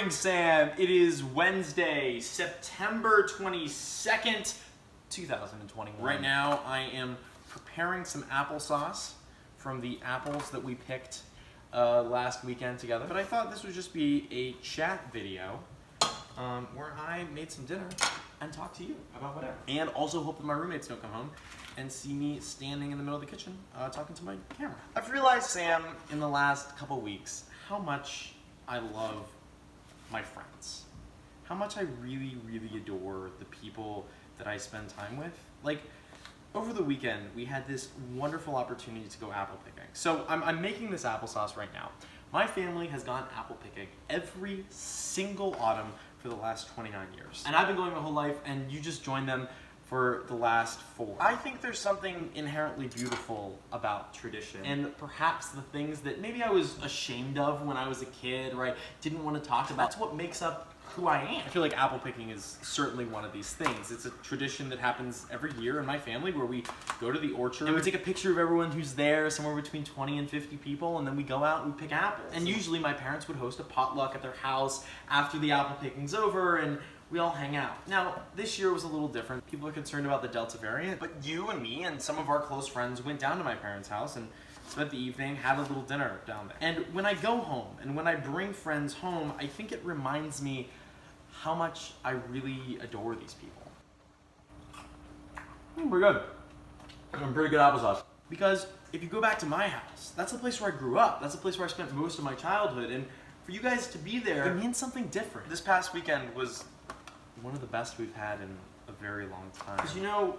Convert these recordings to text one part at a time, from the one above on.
morning, Sam. It is Wednesday, September 22nd, 2021. Right now, I am preparing some applesauce from the apples that we picked last weekend together. But I thought this would just be a chat video where I made some dinner and talk to you about whatever. And also hope that my roommates don't come home and see me standing in the middle of the kitchen talking to my camera. I've realized, Sam, in the last couple weeks, how much I love my friends. How much I really, really adore the people that I spend time with. Like, over the weekend, we had this wonderful opportunity to go apple picking. So I'm making this applesauce right now. My family has gone apple picking every single autumn for the last 29 years. And I've been going my whole life, and you just joined them for the last 4. I think there's something inherently beautiful about tradition, and perhaps the things that maybe I was ashamed of when I was a kid, or I didn't want to talk about. That's what makes up who I am. I feel like apple picking is certainly one of these things. It's a tradition that happens every year in my family where we go to the orchard and we take a picture of everyone who's there, somewhere between 20 and 50 people, and then we go out and we pick apples. And usually my parents would host a potluck at their house after the apple picking's over, and we all hang out. Now, this year was a little different. People are concerned about the Delta variant, but you and me and some of our close friends went down to my parents' house and spent the evening, had a little dinner down there. And when I go home and when I bring friends home, I think it reminds me how much I really adore these people. Pretty good. Pretty good applesauce. Because if you go back to my house, that's the place where I grew up. That's the place where I spent most of my childhood. And for you guys to be there, it means something different. This past weekend was one of the best we've had in a very long time. Because, you know,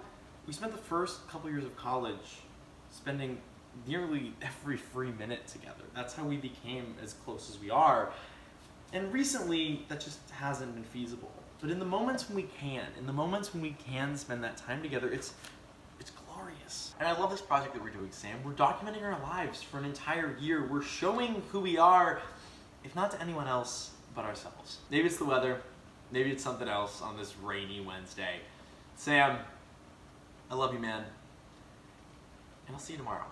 we spent the first couple years of college spending nearly every free minute together. That's how we became as close as we are. And recently, that just hasn't been feasible. But in the moments when we can spend that time together, it's glorious. And I love this project that we're doing, Sam. We're documenting our lives for an entire year. We're showing who we are, if not to anyone else but ourselves. Maybe it's the weather. Maybe it's something else on this rainy Wednesday. Sam, I love you, man. And I'll see you tomorrow.